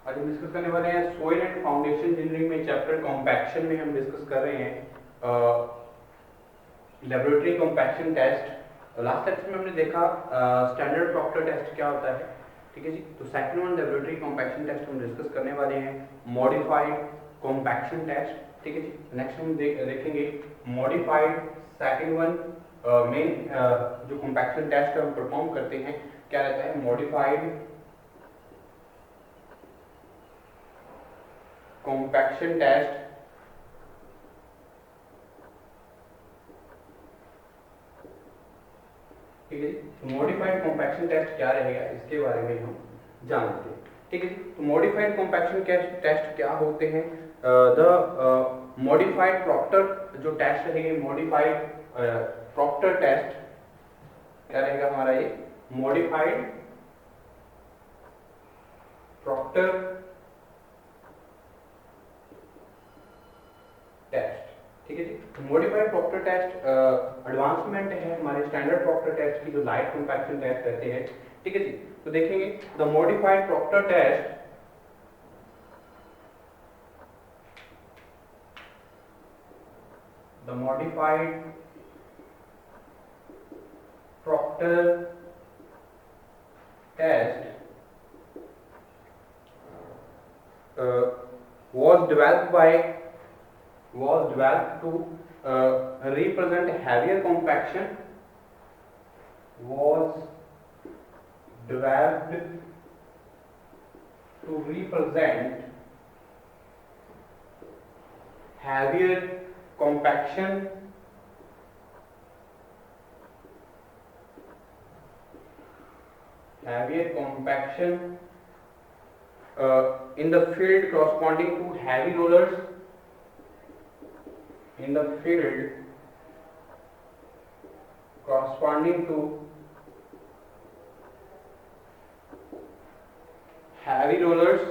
आज हम डिस्कस करने वाले हैं सोइल एंड फाउंडेशन इंजीनियरिंग में चैप्टर कॉम्पैक्शन में हम डिस्कस कर रहे हैं laboratory compaction test. Last lecture में हमने देखा स्टैंडर्ड प्रॉक्टर टेस्ट क्या होता है, ठीक है जी। तो second one laboratory compaction test हम डिस्कस करने वाले हैं मॉडिफाइड कॉम्पैक्शन टेस्ट, ठीक है जी। नेक्स्ट हम देखेंगे मॉडिफाइड सेकंड वन मेन जो कॉम्पैक्शन टेस्ट हम परफॉर्म करते हैं क्या रहता है, मॉडिफाइड कॉम्पैक्शन टेस्ट। ठीक है जी। मॉडिफाइड कॉम्पैक्शन टेस्ट क्या रहेगा इसके बारे में हम जानते हैं, ठीक है जी। तो मॉडिफाइड कॉम्पैक्शन टेस्ट क्या होते हैं? द मॉडिफाइड प्रॉक्टर जो टेस्ट रहेंगे, मॉडिफाइड प्रॉक्टर टेस्ट क्या रहेगा हमारा, ये मॉडिफाइड प्रॉक्टर टेस्ट, ठीक है जी। मॉडिफाइड प्रॉक्टर टेस्ट एडवांसमेंट है हमारे स्टैंडर्ड प्रॉक्टर टेस्ट की जो लाइट कॉम्पैक्शन टेस्ट रहते हैं, ठीक है जी। तो देखेंगे the modified Proctor test the modified Proctor test was developed to represent heavier compaction, was developed to represent heavier compaction in the field corresponding to heavy rollers, in the field corresponding to heavy rollers,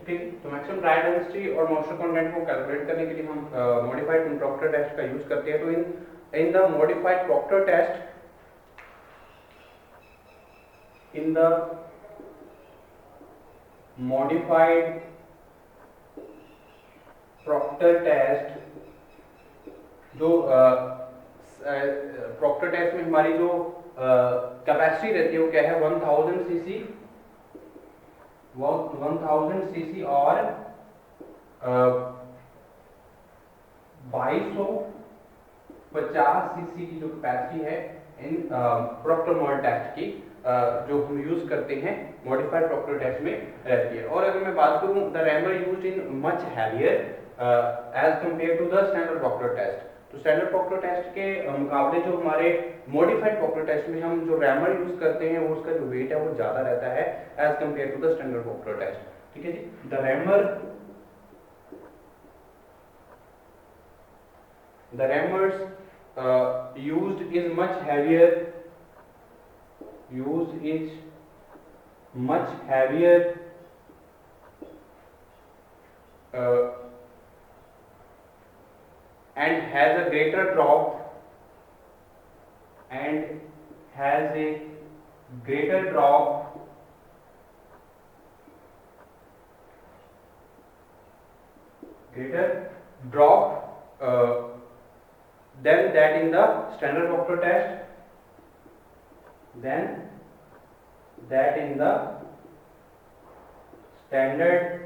ठीक है। तो maximum dry density और moisture content को calculate करने के लिए हम modified Proctor test का यूज करते हैं। तो in the modified Proctor test, in the modified Proctor test, जो प्रॉक्टर टेस्ट में हमारी जो कैपेसिटी रहती है वो क्या है, 1000 सीसी, 1000 सीसी और 2250 सीसी की जो कैपेसिटी है इन प्रॉक्टर मॉडल टेस्ट की जो हम यूज करते हैं मॉडिफाइड प्रॉक्टर टेस्ट में रहती है। और अगर मैं बात करूं the rammer used in much heavier as compare to the standard Proctor test, तो स्टैंडर्ड प्रॉक्टर टेस्ट के मुकाबले जो हमारे मॉडिफाइड प्रॉक्टर टेस्ट में हम जो रैमर यूज करते हैं वो उसका जो वेट है वो ज्यादा रहता है as compare to the standard Proctor test, ठीक है जी। The rammers used is much heavier and has a greater drop than that in the standard proctor test, than that in the standard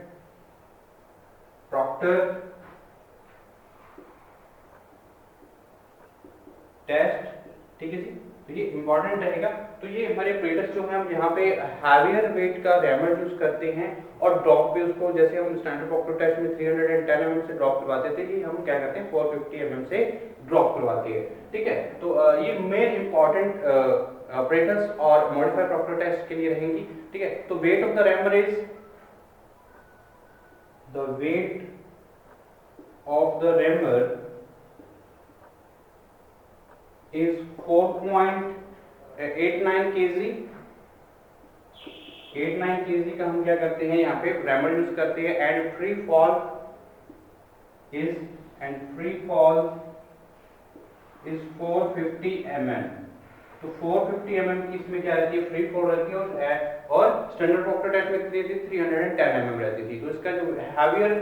proctor test, ठीक है जी। तो ये important रहेगा। तो ये हमारे प्लेटर्स जो है हम यहाँ पे हैवियर वेट का रैमर यूज करते हैं और ड्रॉप पे उसको, जैसे हम स्टैंडर्ड प्रॉक्टर टेस्ट में 310 mm से ड्रॉप करवाते थे, ये हम क्या करते हैं 450 mm से ड्रॉप करवाते हैं, ठीक है। तो ये मेन इंपॉर्टेंट प्लेटर्स और मॉडिफाइड प्रॉक्टर टेस्ट के लिए रहेंगी, ठीक है। तो weight of the rammer is the weight of the rammer is 4.89 kg। 89 kg का हम क्या करते हैं यहाँ पे रैमर यूज करते हैं and free fall is 450 mm, तो 450 mm की इसमें क्या रहती है, फ्री फॉल रहती है, और स्टैंडर्ड प्रॉक्टर टेस्ट में कितनी थी, 310 mm रहती थी। तो इसका जो हैवियर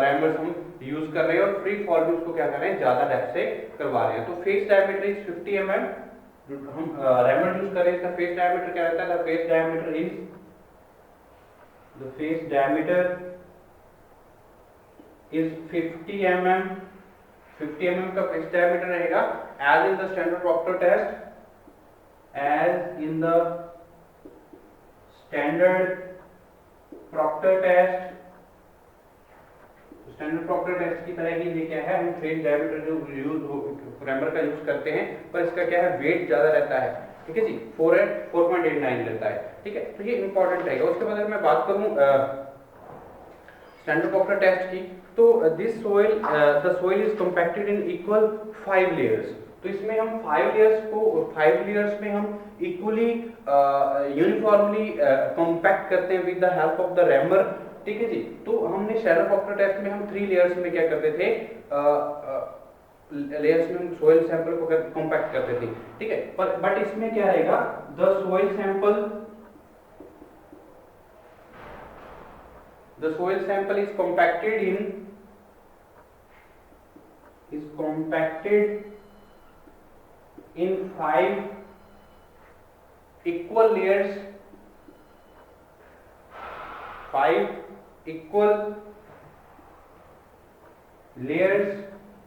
रैमर्स हम यूज कर रहे हैं, और फ्री फॉल भी उसको क्या कर रहे हैं, ज्यादा डेप्थ से करवा रहे हैं। तो फेस डायमीटर इज 50 mm, हम रैमर यूज कर रहे हैं, इसका फेस डायमीटर क्या रहता है, face diameter is the face diameter is 50 mm, 50 mm का फेस डायमीटर रहेगा, as in the standard Proctor test, as in the standard proctor test। Standard Proctor test की तरह ही ये क्या है, हम फेस डायमीटर जो यूज रैमर का यूज करते हैं, पर इसका क्या है, वेट ज्यादा रहता है, ठीक है जी, 4.89 रहता है, ठीक है। तो ये इंपॉर्टेंट रहेगा। उसके बाद अगर मैं बात करूं स्टैंडर्ड प्रॉक्टर टेस्ट की, तो this soil the soil is compacted in equal 5 layers. तो इसमें हम 5 लेयर्स में हम इक्वली यूनिफॉर्मली कॉम्पैक्ट करते हैं with the help of the rammer, ठीक है जी। तो हमने स्टैंडर्ड प्रॉक्टर टेस्ट में हम 3 लेयर्स में क्या करते थे, लेयर्स में सोइल सैंपल को कॉम्पैक्ट करते थे, ठीक है। पर बट इसमें क्या रहेगा, the soil sample is compacted in 5 equal layers, 5 equal layers,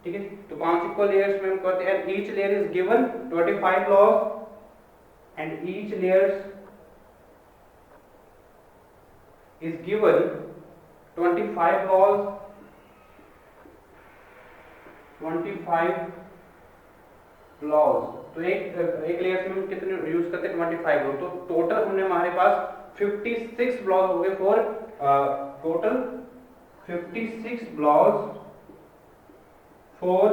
ठीक है। तो 5 equal layers में हम करते हैं, each layer is given 25 laws, and each layers is given 25 laws, 25 laws. तो एक लेयर में हम कितने यूज करते हैं, 25 लॉ। तो टोटल हमने हमारे पास 56 ब्लॉक हो गए, for total 56 block for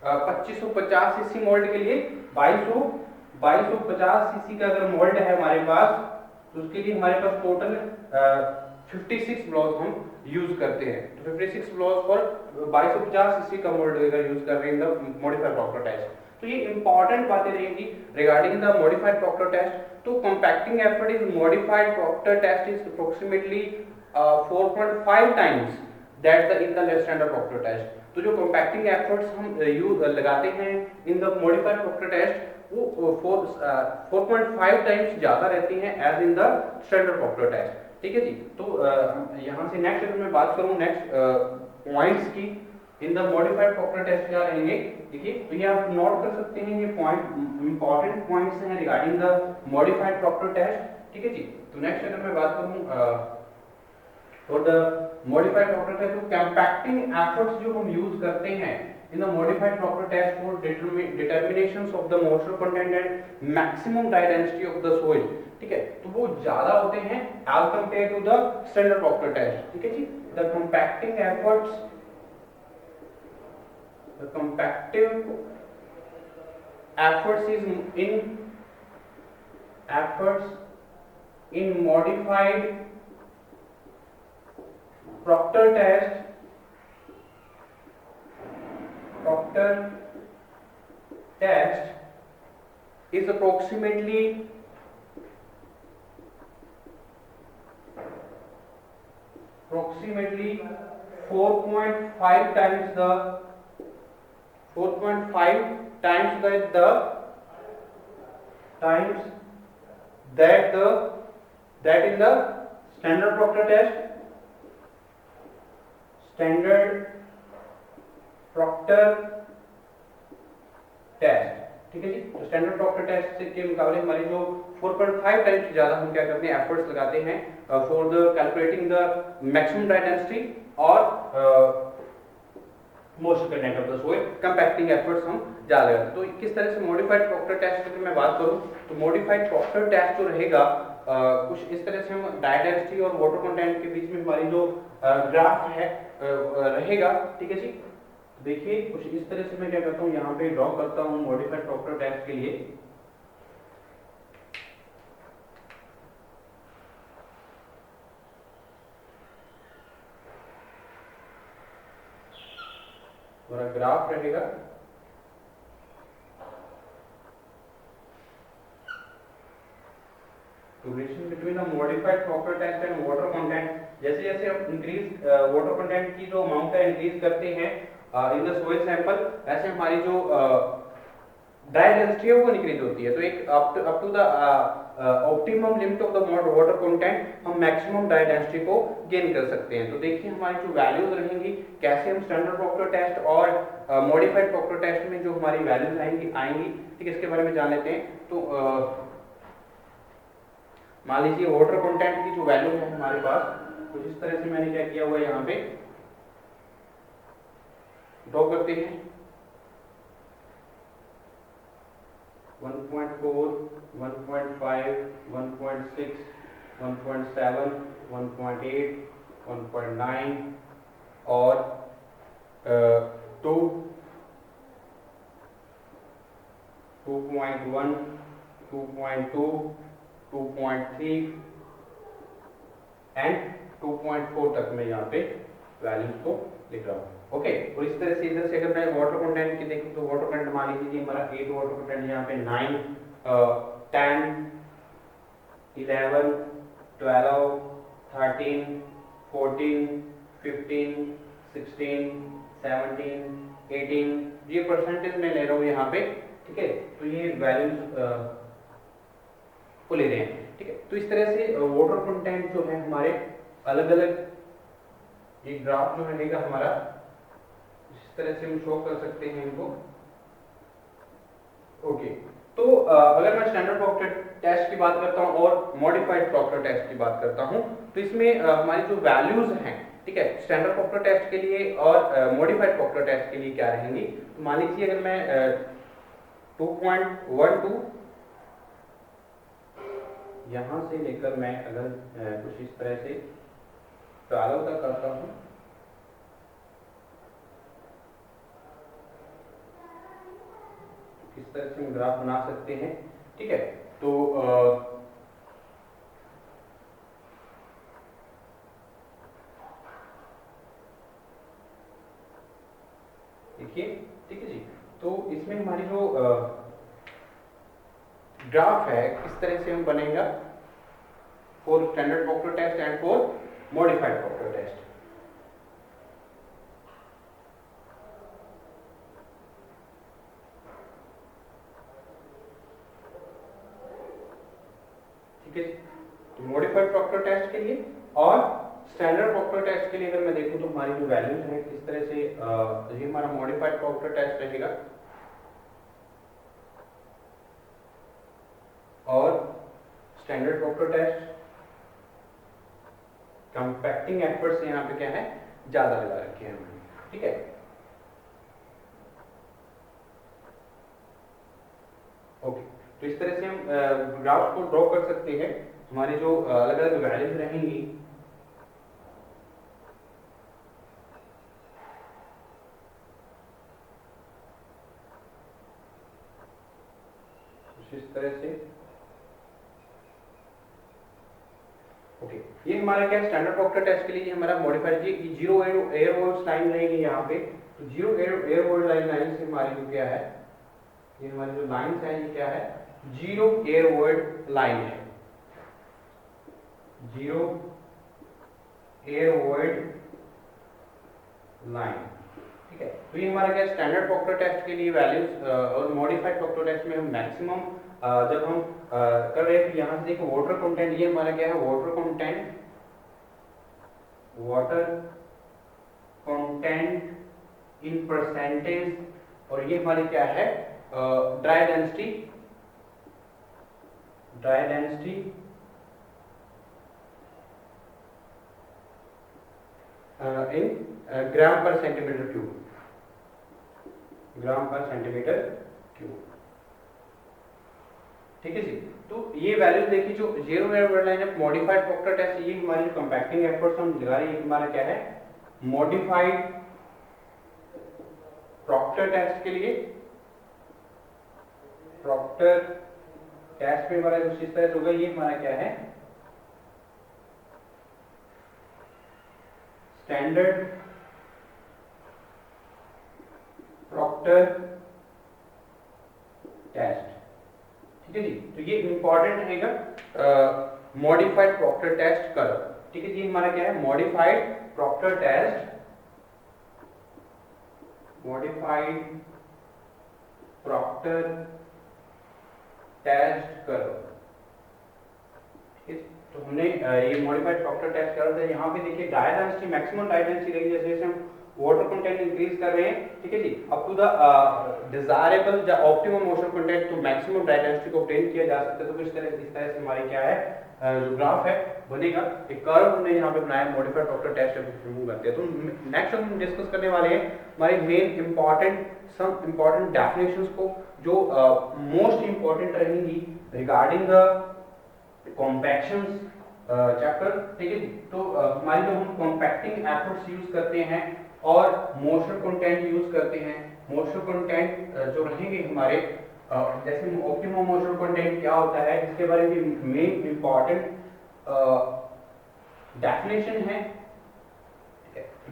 2550 CC mould के लिए। 2250 सीसी का अगर मोल्ड है हमारे पास, तो उसके लिए हमारे पास टोटल 56 ब्लॉक हम यूज करते हैं। तो 56 ब्लॉक फॉर 2250 सीसी का मोल्ड अगर यूज कर रहे हैं द मॉडिफाइड प्रॉक्टर टेस्ट। तो ये इंपॉर्टेंट बातें रहेंगी regarding the modified Proctor test. तो compacting effort is modified Proctor test is approximately 4.5 times that the in the standard Proctor test. तो जो कंपैक्टिंग एफर्ट्स हम यूज लगाते हैं in the modified Proctor test, वो 4.5 टाइम्स ज्यादा रहती हैं as in the standard Proctor test, ठीक है जी। तो यहाँ से नेक्स्ट अगर मैं बात करूँ नेक्स्ट पॉइंट्स की in the modified Proctor test क्या रहेंगे, देखिए। तो ये आप नोट कर सकते हैं, ये पॉइंट इंपॉर्टेंट पॉइंट्स हैं regarding the modified Proctor test, ठीक है जी। तो नेक्स्ट अगर मैं बात करूँ for the modified Proctor test, तो कंपैक्टिंग एफर्ट्स जो हम यूज करते हैं in the modified Proctor test for determinations of the moisture content and maximum dry density of the soil, ठीक है। तो वो ज्यादा होते हैं as compare to the standard Proctor test, ठीक है जी। The compacting efforts, the compactive efforts in modified proctor test is approximately 4.5 times the 4.5 times that in the standard proctor test, ठीक है जी। तो स्टैंडर्ड प्रॉक्टर टेस्ट के मुकाबले हमारी जो 4.5 टाइम्स ज्यादा हम क्या करते हैं, एफर्ट्स लगाते हैं for the calculating the maximum dry density और most content of the soil, compacting efforts हम ज्यादा करते हैं। तो किस तरह से मॉडिफाइड प्रॉक्टर टेस्ट की मैं बात करूं, तो मॉडिफाइड प्रॉक्टर टेस्ट जो रहेगा कुछ इस तरह से हम ड्राई डेंसिटी और वाटर कंटेंट के बीच में हमारी जो ग्राफ है रहेगा, ठीक है जी। देखिए कुछ इस तरह से मैं क्या करता हूँ, यहाँ पे ड्रॉ करता हूँ मॉडिफाइड प्रॉक्टर टेस्ट के लिए। हमारा ग्राफ रहेगा, तो relation between the modified Proctor test and water content, जैसे जैसे हम इंक्रीज वाटर कंटेंट की जो अमाउंट है इंक्रीज करते हैं इन द सोइल सैंपल, ऐसे हमारी जो ड्राई डेंसिटी है वो इंक्रीज होती है। तो एक up to the optimum limit of the water content हम मैक्सिमम ड्राई डेंसिटी को गेन कर सकते हैं। तो देखिए हमारी जो वैल्यूज रहेंगी, कैसे हम स्टैंडर्ड प्रॉक्टर टेस्ट और मॉडिफाइड प्रॉक्टर टेस्ट में जो हमारी वैल्यूज आएंगी, ठीक है, इसके बारे में जान लेते हैं। तो मान लीजिए वाटर कंटेंट की जो वैल्यू है हमारे पास कुछ इस तरह से मैंने क्या किया हुआ है, यहाँ पे ड्रॉ करते हैं 1.4, 1.5, 1.6, 1.7, 1.8, 1.9 और 2, 2.1, 2.2, 2.3 एंड 2.4 तक मैं यहाँ पे वैल्यूज को लिख रहा हूँ। ओके, और इस तरह से इधर से अगर मैं वाटर कंटेंट की देखूँ तो वाटर कंटेंट मान लीजिए हमारा 8 वाटर कंटेंट, यहाँ पे 9, 10, 11, 12, 13, 14, 15, 16, 17, 18, ये परसेंटेज मैं ले रहा हूँ यहाँ पे, ठीक है। तो ये वैल्यूज को ले रहे हैं, ठीक है। तो इस तरह से वाटर कंटेंट जो है हमारे अलग अलग, ये ग्राफ जो रहेगा हमारा इस तरह से हम शो कर सकते हैं इनको। ओके, तो अगर मैं स्टैंडर्ड प्रॉक्टर टेस्ट की बात करता हूं और मॉडिफाइड प्रॉक्टर टेस्ट की बात करता हूं, तो इसमें हमारी जो वैल्यूज हैं, ठीक है, स्टैंडर्ड प्रॉक्टर टेस्ट के लिए और मॉडिफाइड प्रॉक्टर टेस्ट के लिए क्या रहेंगी। तो मान लीजिए अगर मैं 2.12 यहां से लेकर मैं अगर कुछ इस तरह से 12 तक करता हूं, इस तरह से हम ग्राफ बना सकते हैं, ठीक है। तो देखिए, ठीक है जी, तो इसमें हमारी जो ग्राफ है किस तरह से हम बनेगा for standard Proctor test and for modified Proctor test. ठीक है, तो मॉडिफाइड प्रॉक्टर टेस्ट के लिए और स्टैंडर्ड प्रॉक्टर टेस्ट के लिए अगर मैं देखूं तो हमारी जो वैल्यूज हैं किस तरह से, ये हमारा मॉडिफाइड प्रॉक्टर टेस्ट रहेगा और standard Proctor test compacting efforts यहाँ पे क्या है ज्यादा लगा रखे हैं हमने, ठीक है। ओके, तो इस तरह से हम ग्राफ को ड्रॉ कर सकते हैं। हमारी जो अलग अलग वैल्यूज रहेंगी, इस तरह से। ओके, ये हमारा क्या स्टैंडर्ड प्रॉक्टर टेस्ट के लिए हमारा मॉडिफाइड जी जीरो एयर वोल्ट लाइन रहेगी यहाँ पे। तो जीरो एयर वोल्ट लाइन से हमारी जो क्या है, ये हमारी जो लाइंस है ये क्या है, जीरो एयर वोल्ट लाइन है, जीरो एयर वोल्ट लाइन, ठीक है। तो ये हमारा क्या स्टैंडर्ड प्रॉक्टर टेस्ट के लिए वैल्यूज और मॉडिफाइड प्रॉक्टर टेस्ट में हम मैक्सिमम जब हम कर रहे हैं, यहाँ से देखो वाटर कंटेंट, ये हमारा क्या है water content, water content in percentage, और ये हमारी क्या है dry density, dry density in gram per centimetre cube, gram per centimetre cube, ठीक है जी। तो ये वैल्यूज देखिए, जो जीरो एयर लाइन है मॉडिफाइड प्रॉक्टर टेस्ट, ये हमारी कंपैक्टिंग एफर्ट्स हम लगा रहे हैं, हमारा क्या है मॉडिफाइड प्रॉक्टर टेस्ट के लिए। प्रॉक्टर टेस्ट में हमारा कुछ इस तरह से होगा, ये हमारा क्या है स्टैंडर्ड प्रॉक्टर टेस्ट, ठीक है जी। तो ये इंपॉर्टेंट रहेगा मॉडिफाइड प्रॉक्टर टेस्ट कर्व। ठीक है जी, हमारा क्या है modified Proctor test, modified Proctor test curve. तो हमने ये मॉडिफाइड प्रॉक्टर टेस्ट कर्व है। यहाँ पे देखिए dry density, maximum dry density रहेगी जैसे जैसे हम वाटर कंटेंट इंक्रीज कर रहे हैं, ठीक है जी, अप टू द डिजायरेबल या ऑप्टिमम मॉइस्चर कंटेंट तो मैक्सिमम डाई डेंसिटी को ऑब्टेन किया जा सकता है। तो इस तरह से हमारी क्या है जो ग्राफ है बनेगा, एक कर्व हमने यहाँ पे बनाया मॉडिफाइड प्रॉक्टर टेस्ट रिमूव करते हैं। तो नेक्स्ट हम डिस्कस करने वाले हैं हमारे main important some important definitions को जो मोस्ट इंपॉर्टेंट रहेंगी रिगार्डिंग द कॉम्पैक्शंस चैप्टर। ठीक है, तो हमारी जो हम कॉम्पैक्टिंग एफर्ट्स यूज करते हैं और मॉइस्चर कंटेंट यूज करते हैं, मॉइस्चर कंटेंट जो रहेंगे हमारे जैसे ऑप्टिमम मॉइस्चर कंटेंट क्या होता है इसके बारे में मेन इंपॉर्टेंट डेफिनेशन है,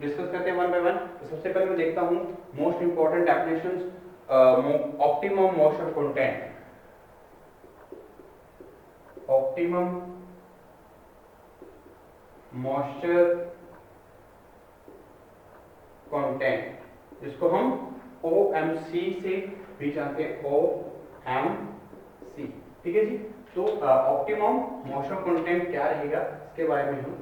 डिस्कस करते हैं वन बाय वन। तो सबसे पहले मैं देखता हूं most important definitions optimum moisture content. Optimum moisture content, जिसको हम OMC से भी जानते हैं, OMC। ठीक है जी, तो ऑप्टिमम मॉइस्चर कंटेंट क्या रहेगा इसके बारे में हम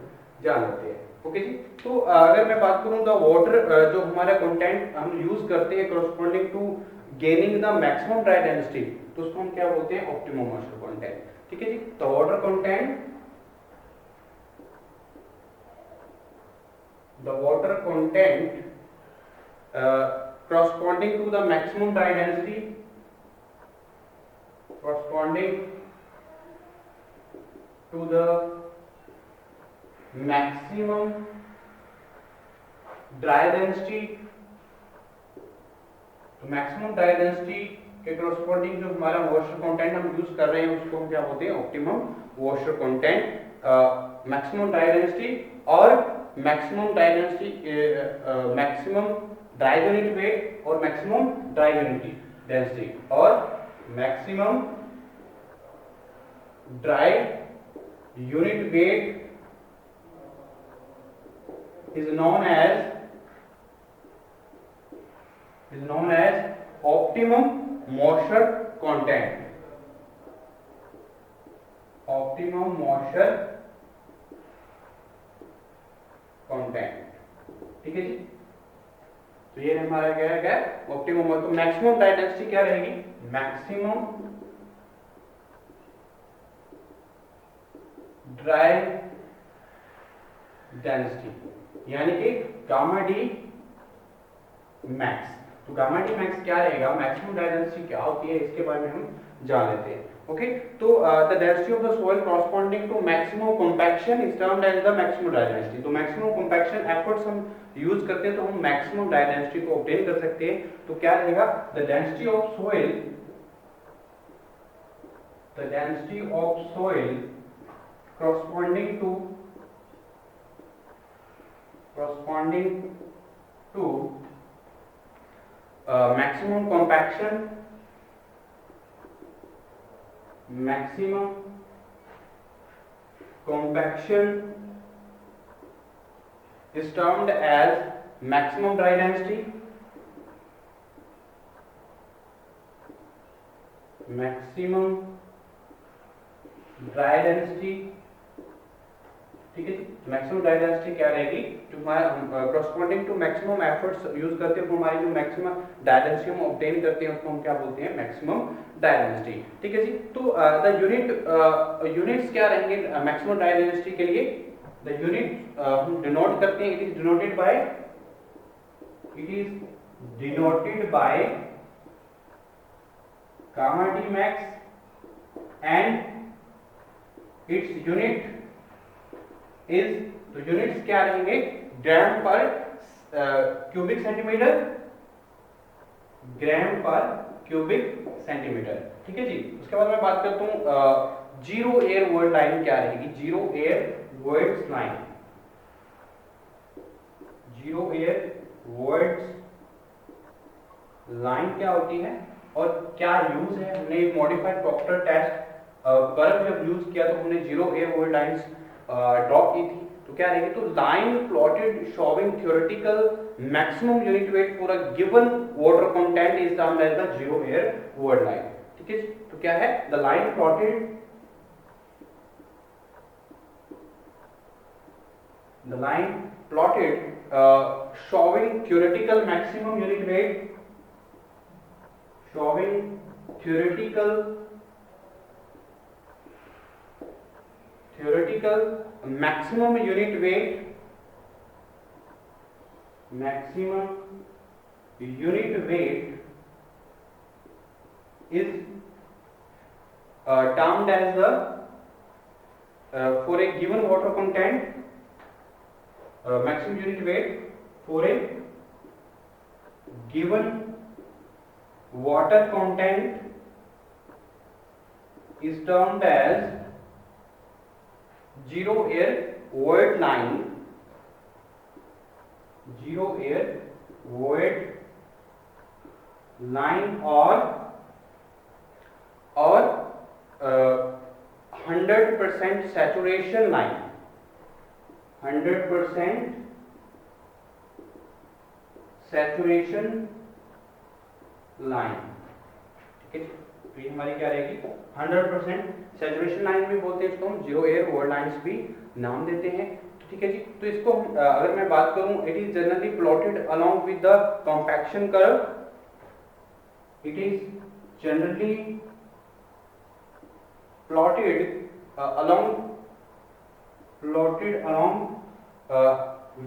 जान लेते हैं। ओके जी, तो अगर मैं बात करूं द वाटर जो हमारा कंटेंट हम यूज करते हैं corresponding to gaining the maximum dry density, तो उसको हम क्या बोलते हैं ऑप्टिमम मॉइस्चर कंटेंट। ठीक है जी, तो water content, the water content corresponding to the maximum dry density, corresponding to the maximum dry density, तो मैक्सिमम ड्राई डेंसिटी के corresponding जो हमारा वॉशर कंटेंट हम यूज कर रहे हैं उसको हम क्या बोलते हैं optimum water content. Maximum dry density और maximum dry density, maximum dry unit weight और मैक्सिमम ड्राई यूनिट डेंसिटी और maximum dry unit weight is known as optimum moisture content, optimum moisture content। ठीक है जी, तो ये हमारा क्या है ऑप्टिमम। तो मैक्सिमम ड्राई डेंसिटी क्या रहेगी, मैक्सिमम ड्राई डेंसिटी यानी कि गामा डी मैक्स। तो गामा डी मैक्स क्या रहेगा, मैक्सिमम ड्राई डेंसिटी क्या होती है इसके बारे में हम जान लेते हैं। ओके, तो the density of the soil corresponding to maximum compaction is termed as the maximum dry density. तो मैक्सिमम कॉम्पैक्शन एफर्ट्स हम यूज करते हैं तो हम मैक्सिमम ड्राई डेंसिटी को ऑब्टेन कर सकते हैं। तो क्या रहेगा, the density of soil, the density of soil corresponding to maximum compaction, maximum compaction is termed as maximum dry density, maximum dry density। ठीक है, मैक्सिमम ड्राई डेंसिटी क्या रहेगी, जो हमारा corresponding to maximum efforts use करते हैं, हमारी जो मैक्सिमम ड्राई डेंसिटी हम ऑब्टेन करते हैं उसको हम क्या बोलते हैं मैक्सिमम ड्राई डेंसिटी। ठीक है जी, तो द यूनिट्स क्या रहेंगे मैक्सिमम ड्राई डेंसिटी के लिए, द यूनिट हम डिनोट करते हैं, it is denoted by gamma D max and its unit is, तो यूनिट्स क्या रहेंगे ग्राम पर क्यूबिक सेंटीमीटर, ग्राम पर क्यूबिक सेंटीमीटर। ठीक है जी, उसके बाद मैं बात करता हूं जीरो एयर वर्ड लाइन क्या रहेगी, zero air words line, zero air words line क्या होती है और क्या यूज है। हमने मॉडिफाइड प्रॉक्टर टेस्ट बर्फ जब यूज किया तो हमने zero air void lines draw की थी, तो क्या रहेगी, तो line plotted showing theoretical maximum unit weight for a given water content is termed as the zero air void line. ठीक है, तो क्या है, the line plotted, the line plotted showing theoretical maximum unit weight, showing theoretical maximum unit weight, is termed as the for a given water content, maximum unit weight for a given water content is termed as zero air void line, zero air void line or 100% saturation line, 100% saturation line। ठीक है, तो ये हमारी क्या रहेगी, 100% saturation line भी बोलते हैं इसको, हम जीरो एयर वोल्ट लाइंस भी नाम देते हैं। ठीक है जी, तो इसको अगर मैं बात करूं, it is generally plotted along with the compaction curve, it is generally plotted along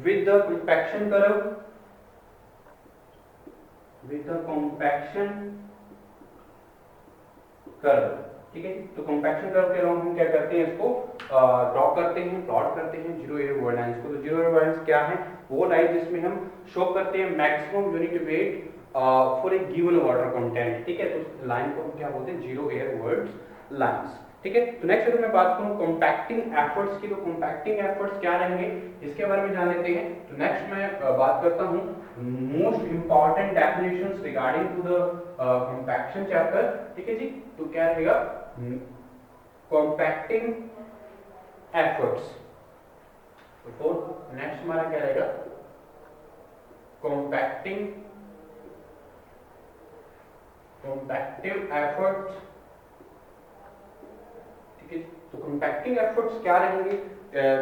with the compaction curve, ठीक है, तो कॉम्पैक्शन कर्व के अलॉन्ग हम क्या करते हैं, इसको ड्रॉ करते हैं, प्लॉट करते हैं जीरो एयर वोल्ट लाइंस को। तो जीरो एयर वोल्ट लाइंस क्या है, वो लाइन जिसमें हम शो करते हैं maximum unit weight for a given water content. ठीक है, तो लाइन को हम क्या बोलते हैं, जीरो एयर वोल्ट लाइंस। ठीक है, तो नेक्स्ट अगर मैं बात करूं कॉम्पैक्टिंग एफर्ट्स की, तो कॉम्पैक्टिंग एफर्ट्स क्या रहेंगे इसके बारे में जान लेते हैं। तो नेक्स्ट मैं बात करता हूं most important definitions regarding to the compaction chapter. ठीक है जी, तो क्या रहेगा, कॉम्पैक्टिंग एफर्ट्स। तो नेक्स्ट हमारा क्या रहेगा, कॉम्पैक्टिव एफर्ट्स। तो कॉम्पैक्टिंग एफर्ट्स क्या रहेंगे,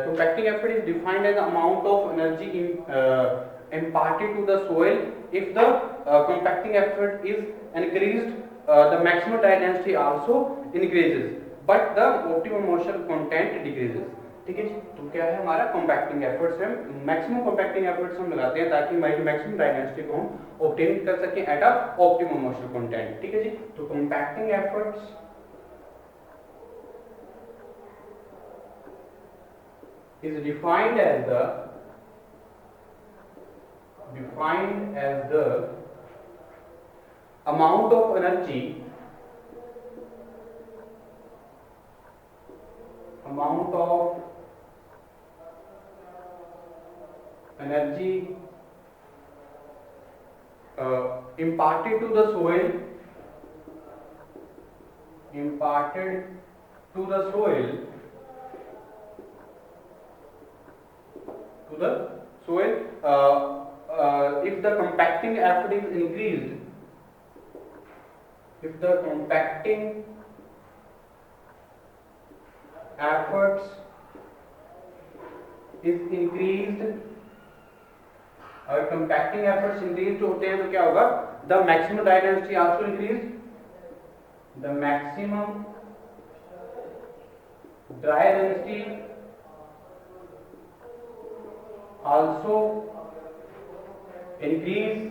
compacting effort is defined as amount of energy imparted to the soil if the compacting effort is increased, the maximum dry density also increases but the optimum moisture content decreases। ठीक है जी, तो क्या है हमारा compacting efforts है, maximum compacting efforts हम लगाते हैं ताकि हमारी मैक्सिमम ड्राई डेंसिटी को हम ऑब्टेन कर सकें at a optimum moisture content. ठीक है जी, तो compacting efforts is defined as the amount of energy imparted to the soil if the compacting effort is increased, if the compacting efforts is increased, अगर compacting efforts increased होते हैं तो क्या होगा, the maximum dry density also increased, the maximum dry density also increase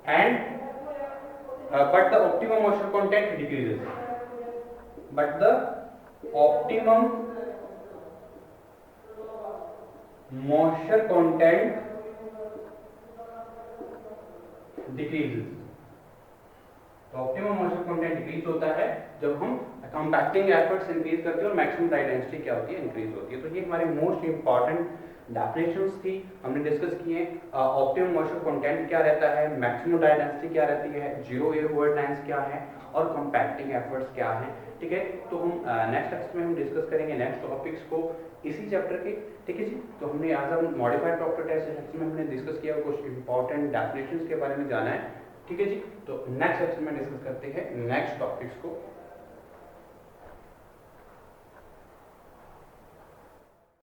and but the optimum moisture content decreases, but the optimum moisture content decreases। तो optimum moisture content decrease होता है जब हम कॉम्पैक्टिंग एफर्ट्स इंक्रीज करते हैं और maximum dry density क्या होती है, इंक्रीज होती है। तो ये हमारे मोस्ट इंपॉर्टेंट डेफिनेशंस थी हमने डिस्कस किए। ऑप्टिमम मॉइस्चर कंटेंट क्या रहता है, मैक्सिमम डाई डेंसिटी क्या रहती है, जीरो एयर ओवर टाइम्स क्या है और कंपैक्टिंग एफर्ट्स क्या है। ठीक है, तो हम नेक्स्ट लेक्चर में हम डिस्कस करेंगे नेक्स्ट टॉपिक्स को इसी चैप्टर के। ठीक है जी, तो हमने आज हम मॉडिफाइड प्रॉपर्टी टेस्ट लेक्चर में हमने डिस्कस किया कुछ इंपॉर्टेंट डेफिनेशंस के बारे में जाना है। ठीक है जी, तो नेक्स्ट लेक्चर में डिस्कस करते हैं नेक्स्ट टॉपिक्स को।